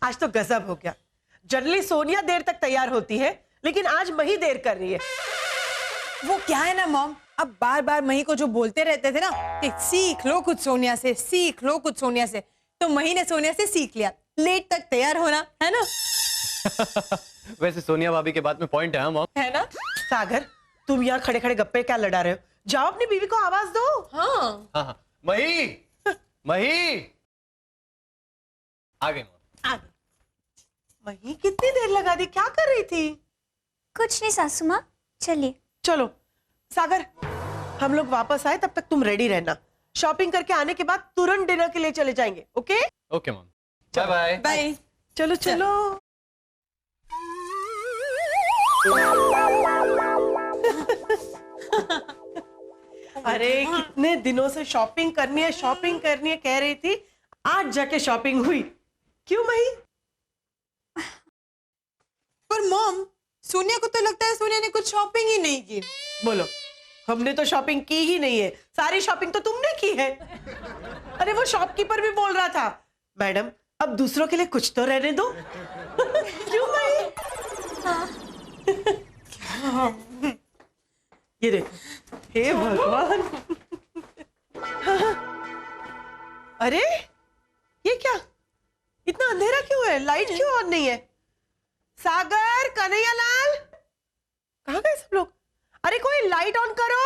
आज तो गजब हो गया। जनरली सोनिया देर तक तैयार होती है, लेकिन आज मही देर कर रही है। वो क्या है ना मॉम, अब बार बार मही को जो बोलते रहते थे ना कि सीख लो कुछ सोनिया से, सीख लो कुछ सोनिया से, तो मही ने सोनिया से सीख लिया लेट तक तैयार होना, है ना? वैसे सोनिया भाभी के बात में पॉइंट है मॉम, है ना? सागर, तुम यहाँ खड़े खड़े गप्पे क्या लड़ा रहे हो? जाओ अपनी बीवी को आवाज दो। हाँ हाँ हाँ। मही मही आ गई मॉम। आ गई। मही कितनी देर लगा दी, क्या कर रही थी? कुछ नहीं सासू माँ, चलिए। चलो सागर, हम लोग वापस आए तब तक तुम रेडी रहना। शॉपिंग करके आने के बाद तुरंत डिनर के लिए चले जाएंगे। Okay okay mom, bye bye. Bye. चलो चलो। अरे कितने दिनों से शॉपिंग करनी है कह रही थी, आज जाके शॉपिंग हुई। क्यों मही? पर मॉम, सोनिया को तो लगता है सोनिया ने कुछ शॉपिंग ही नहीं की। बोलो, हमने तो शॉपिंग की ही नहीं है, सारी शॉपिंग तो तुमने की है। अरे वो शॉपकीपर भी बोल रहा था, मैडम अब दूसरों के लिए कुछ तो रहने दो। क्यों भाई? ये देखो, हे भगवान। अरे ये क्या, इतना अंधेरा क्यों है? लाइट क्यों ऑन नहीं है? सागर, कन्हैयालाल, कहाँ गए सब लोग? अरे कोई लाइट ऑन करो।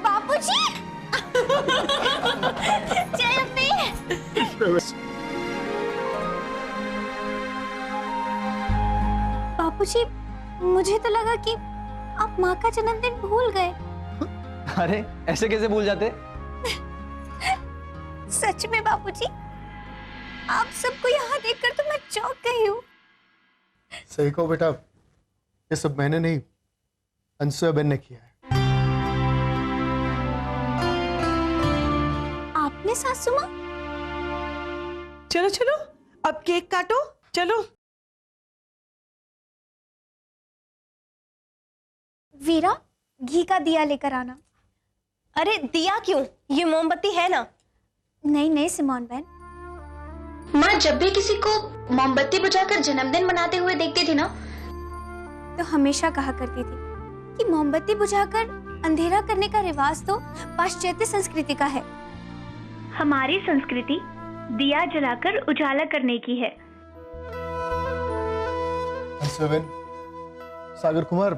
बापूजी! जय अम्बे! बापूजी, मुझे तो लगा कि आप माँ का जन्मदिन भूल गए। अरे ऐसे कैसे भूल जाते? सच में बापूजी, आप सबको यहाँ देखकर तो मैं चौंक गई हूँ। सही कहो बेटा, ये सब मैंने नहीं, अनसुया बहन ने किया है। आपने सासू माँ? चलो चलो अब केक काटो, चलो। वीरा, घी का दिया लेकर आना। अरे दिया क्यों? ये मोमबत्ती है ना। नहीं नहीं सिमोन बहन, माँ जब भी किसी को मोमबत्ती बुझाकर जन्मदिन मनाते हुए देखती थी ना, तो हमेशा कहा करती थी कि मोमबत्ती बुझाकर अंधेरा करने का रिवाज तो पाश्चात्य संस्कृति का है। हमारी संस्कृति दिया जलाकर उजाला करने की है। अनसुया बहन, सागर कुमार,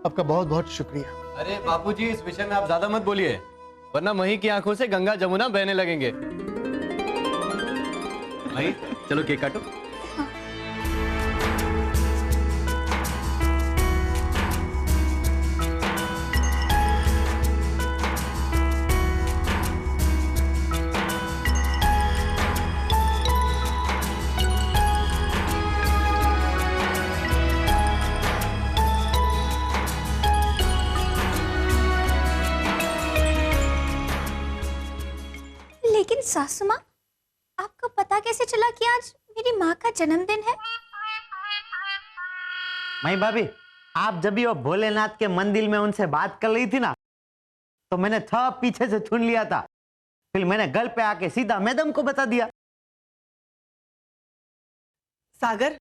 आपका बहुत बहुत शुक्रिया। अरे बापूजी, इस विषय में आप ज्यादा मत बोलिए, वरना मही की आंखों से गंगा जमुना बहने लगेंगे। मही, चलो केक काटो। लेकिन सासू माँ, आपको पता कैसे चला कि आज मेरी माँ का जन्मदिन है? मई भाभी, आप जब भी वो भोलेनाथ के मंदिर में उनसे बात कर रही थी ना, तो मैंने सब पीछे से सुन लिया था। फिर मैंने घर पे आके सीधा मैडम को बता दिया। सागर,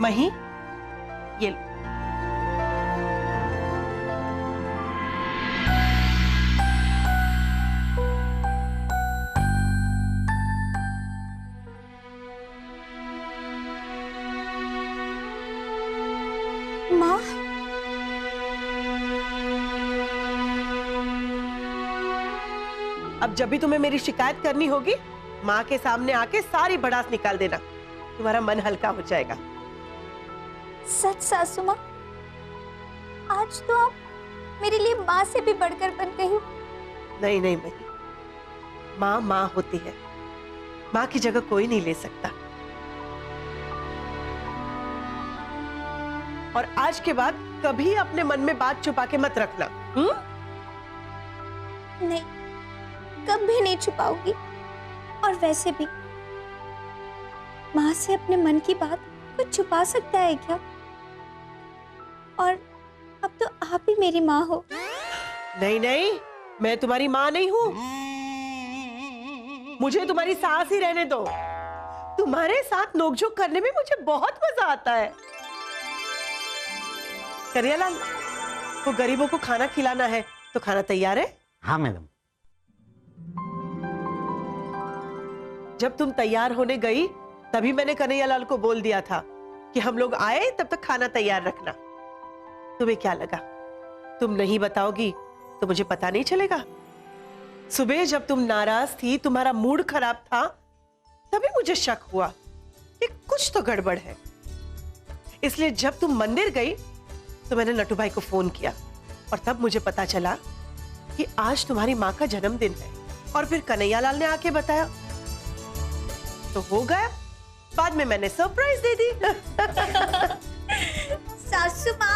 मही, ये लो। माँ, अब जब भी तुम्हें मेरी शिकायत करनी होगी, माँ के सामने आके सारी भड़ास निकाल देना, तुम्हारा मन हल्का हो जाएगा। सच सासू माँ, आज तो आप मेरे लिए माँ से भी बढ़कर बन गई हो। नहीं नहीं मही, माँ माँ होती है, माँ की जगह कोई नहीं ले सकता। और आज के बाद कभी अपने मन में बात छुपा के मत रखना। नहीं, कभी नहीं छुपाऊंगी। और वैसे भी माँ से अपने मन की बात कुछ छुपा सकता है क्या? और अब तो आप ही मेरी माँ हो। नहीं नहीं, मैं तुम्हारी माँ नहीं हूँ। मुझे तुम्हारी सास ही रहने दो। तुम्हारे साथ नोकझोंक करने में मुझे बहुत मजा आता है। कन्हैयालाल, वो गरीबों को खाना खिलाना है तो खाना तैयार है? हाँ मैडम। जब तुम तैयार होने गई तभी मैंने कन्हैयालाल को बोल दिया था कि हम लोग आए तब तक खाना तैयार रखना। तुम्हें क्या लगा तुम नहीं बताओगी तो मुझे पता नहीं चलेगा? सुबह जब तुम नाराज थी, तुम्हारा मूड खराब था, तभी मुझे शक हुआ कि कुछ तो गड़बड़ है। इसलिए जब तुम मंदिर गई तो मैंने नटू भाई को फोन किया और तब मुझे पता चला कि आज तुम्हारी माँ का जन्मदिन है। और फिर कन्हैयालाल ने आके बताया तो हो गया। बाद में मैंने सरप्राइज दे दी। सासू माँ